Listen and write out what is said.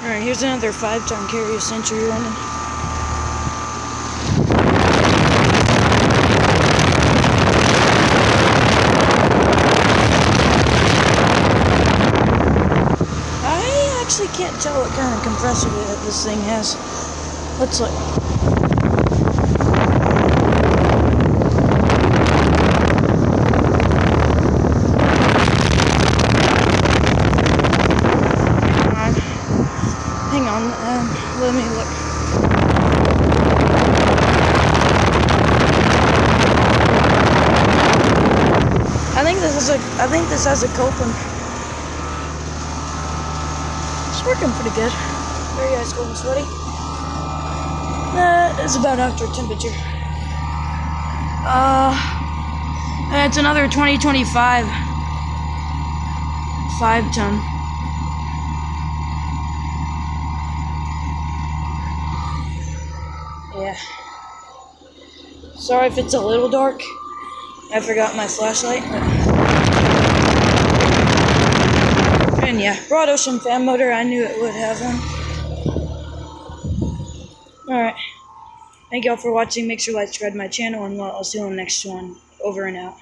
Alright, here's another 5-ton carry Sentry running. I actually can't tell what kind of compressor that this thing has. Let's look. Hang on, let me look. I think this has a Copeland. It's working pretty good. Very ice cold and sweaty. It's about outdoor temperature. It's another 2025 5-ton. Yeah. Sorry if it's a little dark. I forgot my flashlight. And yeah, broad ocean fan motor. I knew it would have one. Alright. Thank y'all for watching. Make sure to like, subscribe to my channel, and I'll see you on the next one. Over and out.